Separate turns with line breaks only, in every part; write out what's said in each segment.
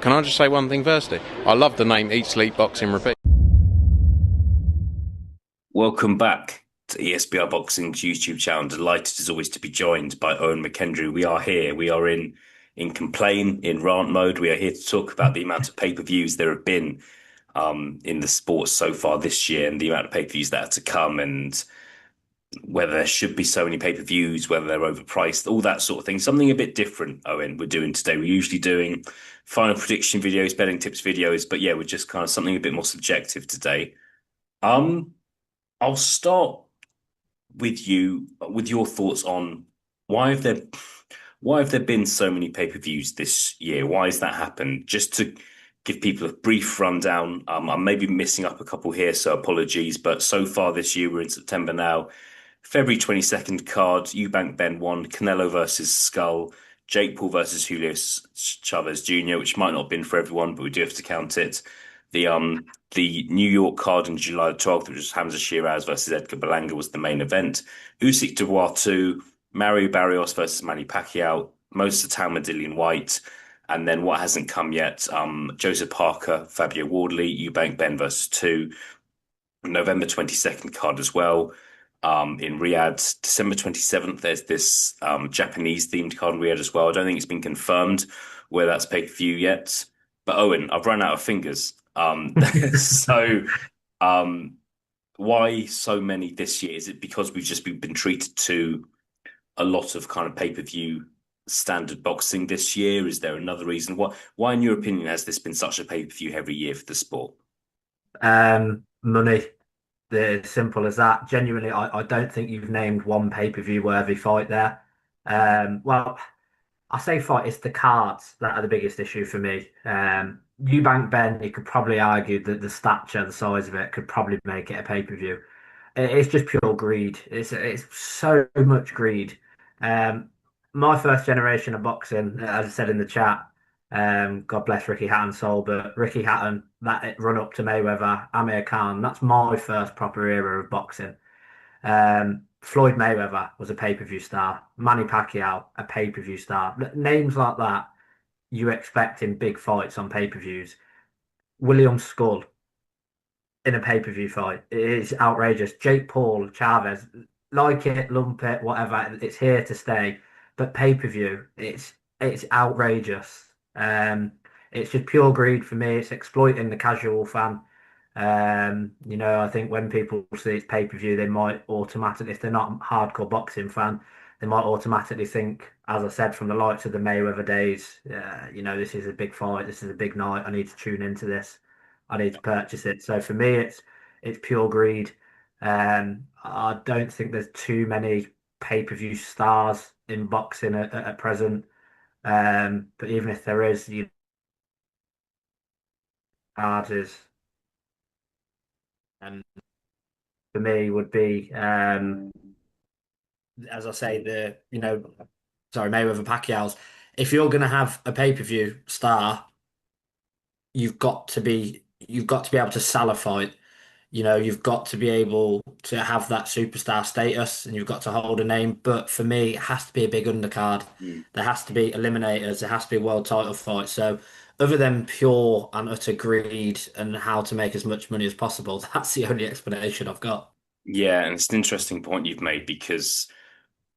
Can I just say one thing firstly? I love the name Eat Sleep Boxing Repeat.
Welcome back to ESBR Boxing's YouTube channel. Delighted as always to be joined by Owen McKendry. We are here. We are in complain, in rant mode. We are here to talk about the amount of pay-per-views there have been in the sport so far this year, and the amount of pay-per-views that are to come, and whether there should be so many pay-per-views, whether they're overpriced, all that sort of thing. Something a bit different, Owen, we're doing today. We're usually doing final prediction videos, betting tips videos, but yeah, we're just kind of something a bit more subjective today. Um, I'll start with you with your thoughts on why have there why have there been so many pay-per-views this year? Why has that happened? Just to give people a brief rundown, I'm maybe missing up a couple here, so apologies. But so far this year, we're in September now. February 22nd card, Eubank Ben 1, Canelo versus Skull, Jake Paul versus Julio Chavez Jr., which might not have been for everyone, but we do have to count it. The New York card on July 12th, which was Hamza Shiraz versus Edgar Berlanga, was the main event. Usyk Dubois 2, Mario Barrios versus Manny Pacquiao, Moses Tama Dillian White, and then what hasn't come yet, Joseph Parker, Fabio Wardley, Eubank Ben versus 2, November 22nd card as well. In Riyadh, December 27th, there's this Japanese themed card in Riyadh as well. I don't think it's been confirmed where that's pay-per-view yet. But Owen, I've run out of fingers. So um, why so many this year? Is it because we've just been treated to a lot of kind of pay-per-view standard boxing this year? Is there another reason? Why, in your opinion, has this been such a pay-per-view every year for the sport?
Money. The simple as that. Genuinely, I don't think you've named one pay-per-view worthy fight there. Well, I say fight, it's the cards that are the biggest issue for me. Eubank Ben, you could probably argue that the stature, the size of it, could probably make it a pay-per-view. It's just pure greed. It's so much greed. Um, my first generation of boxing, as I said in the chat, God bless Ricky Hatton's soul, but Ricky Hatton, that run up to Mayweather, Amir Khan, that's my first proper era of boxing. Floyd Mayweather was a pay-per-view star. Manny Pacquiao, a pay-per-view star. Names like that you expect in big fights on pay-per-views. William Skull in a pay-per-view fight. It is outrageous. Jake Paul, Chavez, like it, lump it, whatever. It's here to stay. But pay-per-view, it's outrageous. It's just pure greed for me. It's exploiting the casual fan. I think when people see it's pay-per-view, they might automatically, if they're not a hardcore boxing fan, they might automatically think, as I said, from the likes of the Mayweather days, this is a big fight, this is a big night, I need to tune into this, I need to purchase it. So for me, it's pure greed. I don't think there's too many pay-per-view stars in boxing at present. But even if there is, cards is, and for me would be, as I say, sorry, Mayweather Pacquiao's. If you're going to have a pay-per-view star, you've got to be able to sell a fight. You've got to be able to have that superstar status, and you've got to hold a name. But for me, it has to be a big undercard.
Mm.
There has to be eliminators. There has to be a world title fight. So, other than pure and utter greed and how to make as much money as possible, that's the only explanation I've got.
Yeah, and it's an interesting point you've made because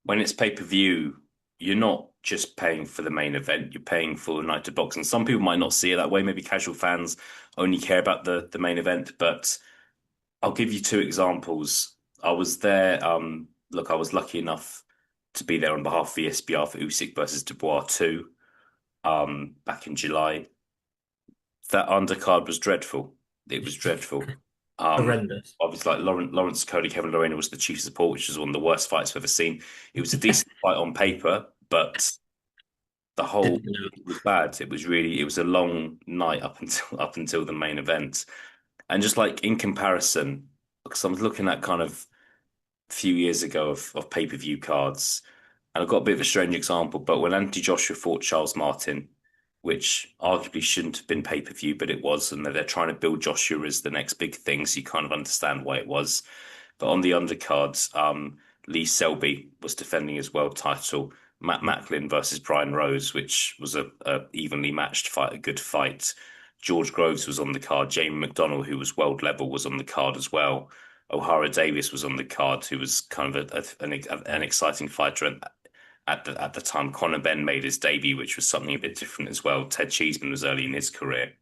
when it's pay-per-view, you're not just paying for the main event, you're paying for the night of boxing. Some people might not see it that way. Maybe casual fans only care about the main event, but I'll give you two examples. I was there, look, I was lucky enough to be there on behalf of ESBR for Usyk versus Dubois 2, back in July. That undercard was dreadful. It was dreadful. Um,
Horrendous.
Obviously, like Lawrence Cody, Kevin Lorena was the chief support, which was one of the worst fights I've ever seen. It was a decent fight on paper, but the whole
Didn't know.
it was bad. It was a long night up until the main event. And just like in comparison, because I was looking at kind of a few years ago of pay-per-view cards, and I've got a bit of a strange example, but when Anthony Joshua fought Charles Martin, which arguably shouldn't have been pay-per-view, but it was, and they're trying to build Joshua as the next big thing, so you kind of understand why it was. But on the undercards, Lee Selby was defending his world title. Matt Macklin versus Brian Rose, which was a evenly matched fight, a good fight. George Groves was on the card. Jamie McDonnell, who was world level, was on the card as well. O'Hara Davis was on the card, who was kind of an exciting fighter at the time. Conor Benn made his debut, which was something a bit different as well. Ted Cheeseman was early in his career.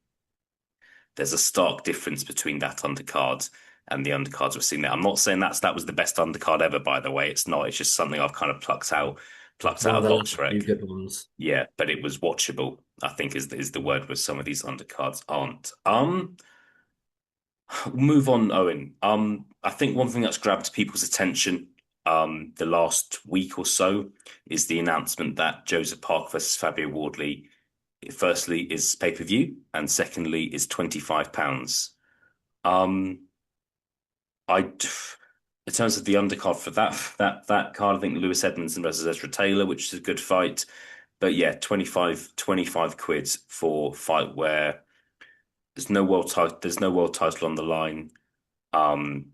There's a stark difference between that undercard and the undercards we're seeing there. I'm not saying that was the best undercard ever, by the way. It's not. It's just something I've kind of plucked
One
out
of
of
the last
box rec.
few good ones.
Yeah, but it was watchable, I think is the word where some of these undercards aren't. We'll move on, Owen. I think one thing that's grabbed people's attention the last week or so is the announcement that Joseph Park versus Fabio Wardley, firstly, is pay-per-view, and secondly is £25. Um, I, in terms of the undercard for that card, I think Lewis Edmondson versus Ezra Taylor, which is a good fight. But yeah, 25 quid for a fight where there's no world title on the line. Um,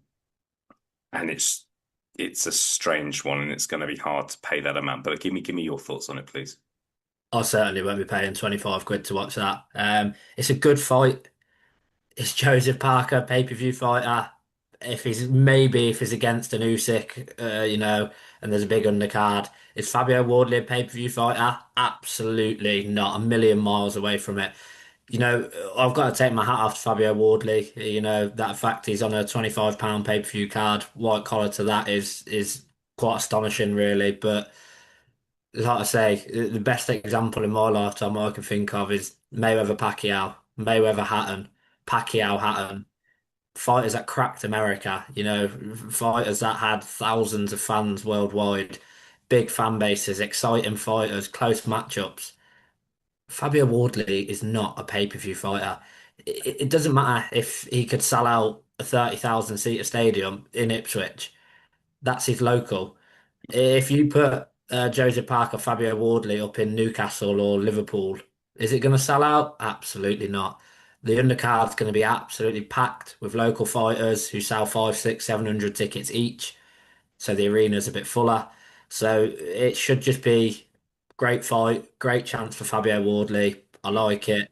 and it's a strange one, and it's going to be hard to pay that amount. But give me your thoughts on it, please.
I certainly won't be paying 25 quid to watch that. It's a good fight. It's Joseph Parker, pay-per-view fighter. If he's against an Usyk, and there's a big undercard, is Fabio Wardley a pay-per-view fighter? Absolutely not. A million miles away from it. I've got to take my hat off to Fabio Wardley. That fact he's on a £25 pay-per-view card, white collar to that is quite astonishing, really. But like I say, the best example in my lifetime I can think of is Mayweather Pacquiao, Mayweather Hatton, Pacquiao Hatton. Fighters that cracked America, fighters that had thousands of fans worldwide, big fan bases, exciting fighters, close matchups. Fabio Wardley is not a pay-per-view fighter. It doesn't matter if he could sell out a 30,000 seater stadium in Ipswich. That's his local. If you put Joseph Parker, Fabio Wardley up in Newcastle or Liverpool, is it going to sell out? Absolutely not. The undercard's going to be absolutely packed with local fighters who sell five, six, 700 tickets each. So the arena's a bit fuller. So it should just be great fight, great chance for Fabio Wardley. I like it.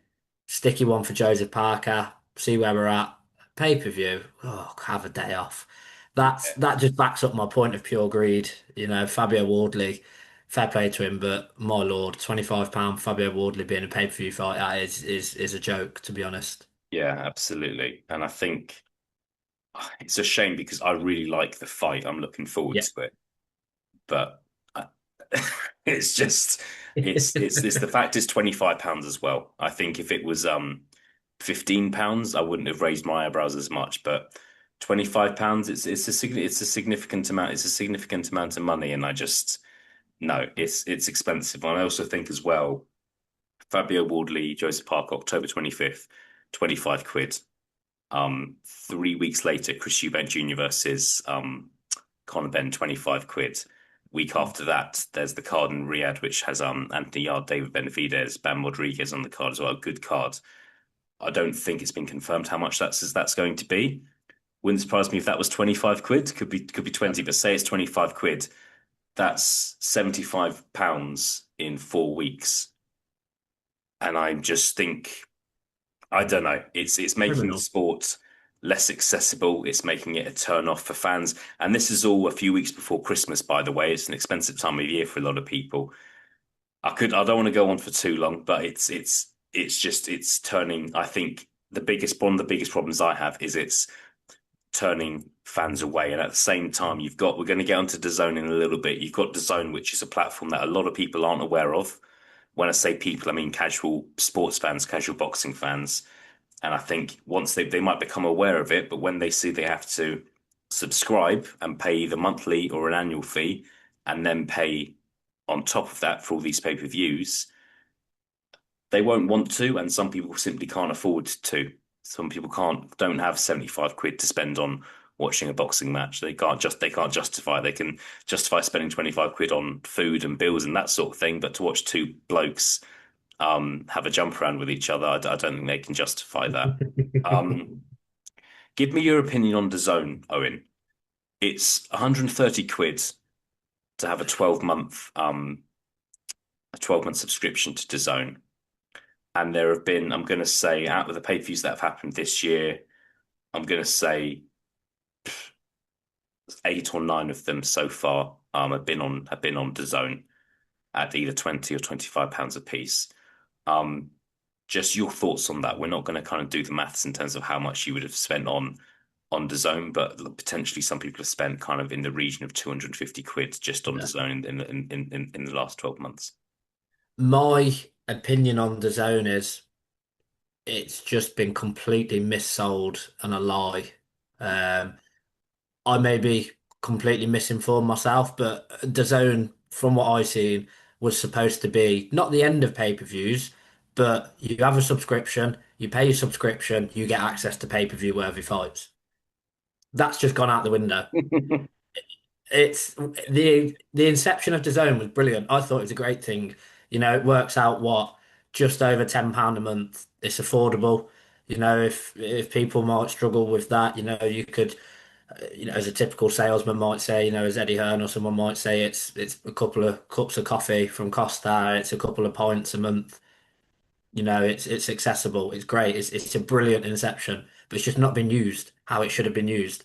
Sticky one for Joseph Parker. See where we're at. Pay-per-view. Oh, have a day off. That just backs up my point of pure greed. Fabio Wardley, fair play to him, but my lord, £25 Fabio Wardley being a pay-per-view fight is a joke, to be honest.
Yeah, absolutely. And I think it's a shame because I really like the fight. I'm looking forward
Yeah.
to it. But I, it's just it's the fact it's £25 as well. I think if it was £15, I wouldn't have raised my eyebrows as much. But £25, it's a significant amount. It's a significant amount of money, and I just no, it's expensive. And I also think as well, Fabio Wardley, Joseph Park, October 25th, 25 quid. 3 weeks later, Chris Eubank Jr. versus Conor Benn, 25 quid. Week after that, there's the card in Riyadh, which has Anthony Yard, David Benavidez, Bam Rodriguez on the card as well. A good card. I don't think it's been confirmed how much that's going to be. Wouldn't surprise me if that was 25 quid. Could be 20, but say it's 25 quid. That's £75 in 4 weeks. And I just think I don't know. It's making the
Criminal.
sport less accessible. It's making it a turn off for fans. And this is all a few weeks before Christmas, by the way. It's an expensive time of year for a lot of people. I don't want to go on for too long, but it's turning. I think one of the biggest problems I have is it's turning fans away. And at the same time, we're going to get onto DAZN in a little bit. You've got DAZN, which is a platform that a lot of people aren't aware of. When I say people, I mean casual sports fans, casual boxing fans. And I think once they might become aware of it, but when they see they have to subscribe and pay either monthly or an annual fee, and then pay on top of that for all these pay-per-views, they won't want to, and some people simply can't afford to. Some people don't have 75 quid to spend on watching a boxing match. They can't justify it. They can justify spending 25 quid on food and bills and that sort of thing, but to watch two blokes have a jump around with each other, I don't think they can justify that. Um, Give me your opinion on DAZN, Owen. It's 130 quid to have a 12-month a 12-month subscription to DAZN. And there have been, I'm going to say, out of the pay-per-views that have happened this year, I'm going to say 8 or 9 of them so far have been on DAZN at either 20 or 25 pounds a piece. Um, just your thoughts on that. We're not going to kind of do the maths in terms of how much you would have spent on DAZN, but potentially some people have spent kind of in the region of 250 quid just on
Yeah.
DAZN in the last 12 months.
My opinion on the zone is it's just been completely missold and a lie. Um, I may be completely misinformed myself, but the zone, from what I've seen, was supposed to be not the end of pay-per-views, but you have a subscription, you pay your subscription, you get access to pay-per-view worthy fights. That's just gone out the window. It's the inception of the zone was brilliant. I thought it was a great thing. It works out what just over £10 a month. It's affordable. If people might struggle with that, you could, as a typical salesman might say, as Eddie Hearn or someone might say, it's a couple of cups of coffee from Costa, it's a couple of pints a month. It's accessible. It's great. It's a brilliant inception, but it's just not been used how it should have been used.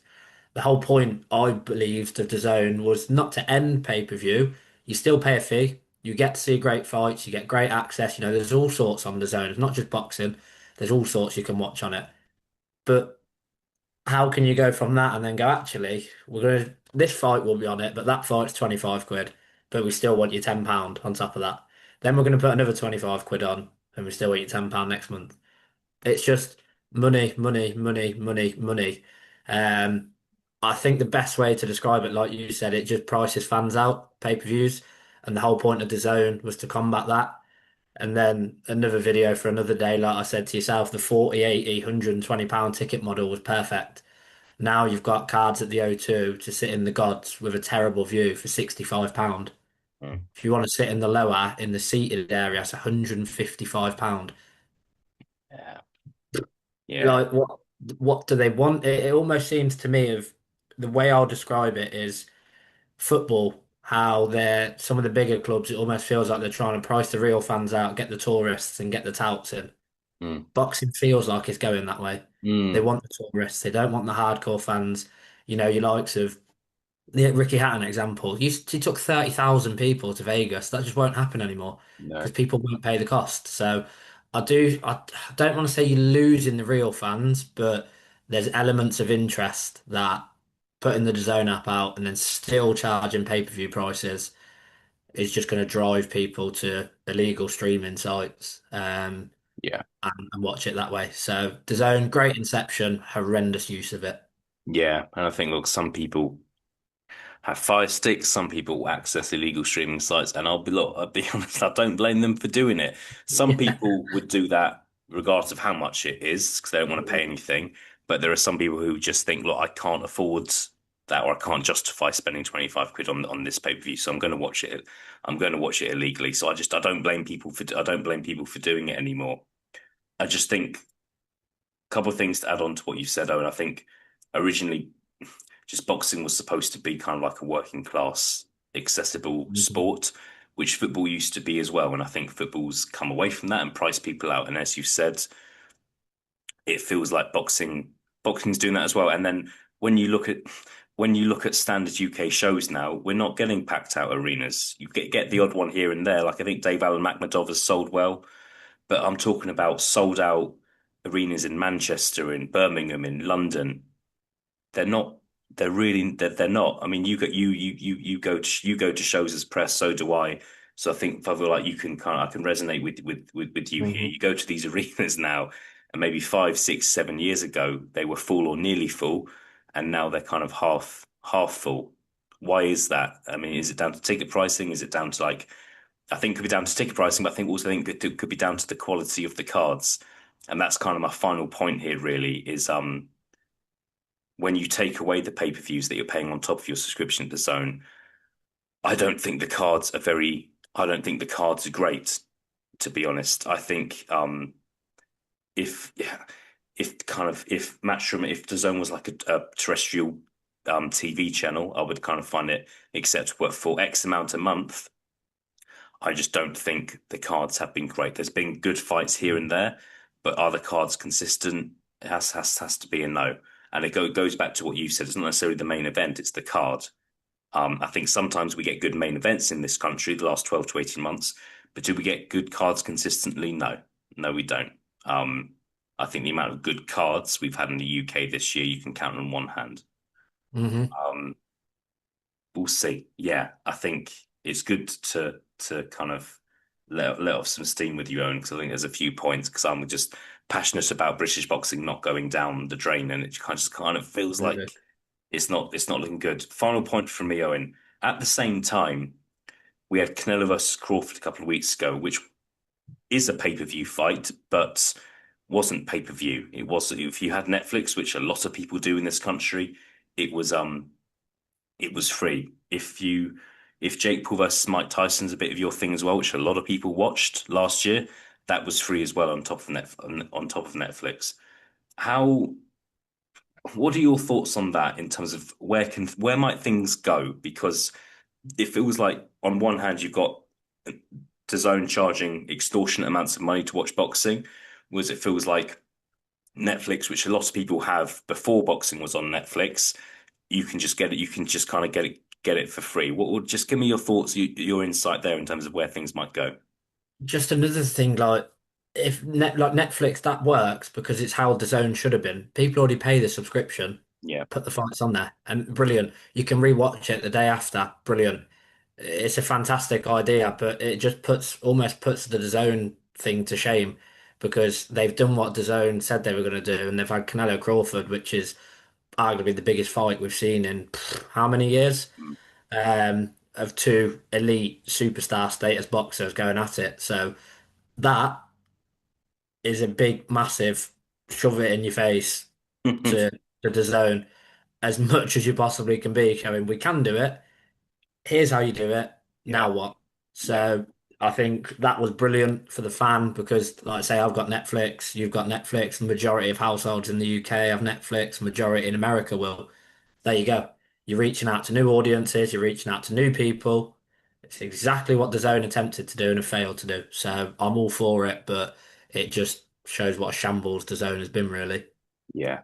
The whole point, I believed, of the zone was not to end pay-per-view. You still pay a fee. You get to see great fights. You get great access. There's all sorts on the zone. It's not just boxing. There's all sorts you can watch on it. But how can you go from that and then go, actually, this fight will be on it, but that fight's 25 quid, but we still want you £10 on top of that. Then we're going to put another 25 quid on, and we still want you £10 next month. It's just money, money, money, money, money. Um, I think the best way to describe it, like you said, it just prices fans out, pay-per-views, and the whole point of the zone was to combat that. And then another video for another day, like I said to yourself, the 40, 80, £120 ticket model was perfect. Now you've got cards at the O2 to sit in the gods with a terrible view for £65.
Mm.
If you want to sit in the lower, in the seated area, it's £155.
Yeah. Yeah.
Like what do they want? It almost seems to me of the way I'll describe it is football, how they're some of the bigger clubs, it almost feels like they're trying to price the real fans out, get the tourists and get the touts in.
Mm.
Boxing feels like it's going that way. They
Mm.
want the tourists, they don't want the hardcore fans, your likes of the Ricky Hatton example. He took 30,000 people to Vegas. That just won't happen anymore because
No.
people won't pay the cost. So I don't want to say you're losing the real fans, but there's elements of interest that putting the DAZN app out and then still charging pay-per-view prices is just going to drive people to illegal streaming sites
Yeah.
and watch it that way. So DAZN, great inception, horrendous use of it.
Yeah. And I think, look, some people have Fire Sticks. Some people access illegal streaming sites, and I'll be honest, I don't blame them for doing it. Some people would do that regardless of how much it is because they don't want to pay anything. But there are some people who just think, look, I can't afford that, or I can't justify spending 25 quid on this pay-per-view, so I'm going to watch it. I'm going to watch it illegally. So I don't blame people for doing it anymore. I just think a couple of things to add on to what you said, Owen. I think originally just boxing was supposed to be kind of like a working class, accessible
Mhm.
sport, which football used to be as well. And I think football's come away from that and priced people out. And as you said, it feels like boxing's doing that as well. And then when you look at standard UK shows now, we're not getting packed out arenas. You get the odd one here and there. Like I think Dave Allen Makhmadov has sold well, but I'm talking about sold out arenas in Manchester, in Birmingham, in London. They're not. They're not. I mean, you go to shows as press. So do I. So I feel like I can resonate with you here.
Mhm.
You go to these arenas now, and maybe 5, 6, 7 years ago they were full or nearly full, and now they're kind of half full. Why is that? I mean, is it down to ticket pricing? Is it down to like? I think it could be down to ticket pricing, but I think it could be down to the quality of the cards, and that's kind of my final point here. Really, is when you take away the pay-per-views that you're paying on top of your subscription to Zone, I don't think the cards are great, to be honest. I think if if Matchroom, if the Zone was like a terrestrial TV channel, I would kind of find it acceptable. But for X amount a month, I just don't think the cards have been great. There's been good fights here and there, but are the cards consistent? It has to be a no. And goes back to what you said. It's not necessarily the main event; it's the card. I think sometimes we get good main events in this country the last 12 to 18 months, but do we get good cards consistently? No, no, we don't. I think the amount of good cards we've had in the UK this year, you can count on one hand.
Hmm.
Um, we'll see. Yeah, I think it's good to kind of let off some steam with you, Owen, because I think there's a few points because I'm just passionate about British boxing not going down the drain, and it kind of feels
Absolutely.
like it's not looking good. Final point from me, Owen. At the same time, we had Canelo versus Crawford a couple of weeks ago, which is a pay-per-view fight, but wasn't pay-per-view. It was if you had Netflix, which a lot of people do in this country, it was it was free. If Jake Paul versus Mike Tyson's a bit of your thing as well, which a lot of people watched last year, that was free as well on top of Netflix. How what are your thoughts on that in terms of where might things go? Because it feels like on one hand you've got DAZN charging extortionate amounts of money to watch boxing, whereas it feels like Netflix, which a lot of people have before boxing was on Netflix, you can just get it. You can just kind of get it for free. What would just give me your thoughts, your insight there in terms of where things might go?
Just another thing, like if like Netflix, that works because it's how the zone should have been. People already pay the subscription,
Yeah.
put the fights on there, and brilliant. You can rewatch it the day after. Brilliant. It's a fantastic idea, but it just almost puts the zone thing to shame because they've done what the zone said they were going to do, and they've had Canelo Crawford, which is arguably the biggest fight we've seen in how many years?
Mm.
Of two elite superstar status boxers going at it. So that is a big, massive shove it in your face to the zone as much as you possibly can be, showing we can do it. Here's how you do it.
Yeah.
Now what?
Yeah.
So I think that was brilliant for the fan because, like I say, I've got Netflix, you've got Netflix, the majority of households in the UK have Netflix, majority in America will. There you go. You're reaching out to new audiences, you're reaching out to new people. It's exactly what the Zone attempted to do and have failed to do. So I'm all for it, but it just shows what a shambles the Zone has been, really.
Yeah.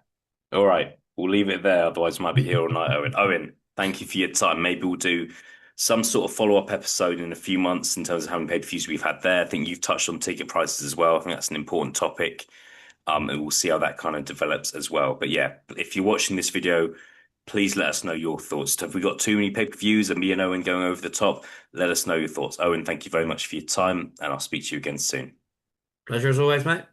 All right. We'll leave it there. Otherwise, we might be here all night, Owen. Owen, thank you for your time. Maybe we'll do some sort of follow-up episode in a few months in terms of how many pay-per-views we've had there. I think you've touched on ticket prices as well. I think that's an important topic. And we'll see how that kind of develops as well. But yeah, if you're watching this video, please let us know your thoughts. Have we got too many pay-per-views and me and Owen going over the top? Let us know your thoughts. Owen, thank you very much for your time, and I'll speak to you again soon.
Pleasure as always, mate.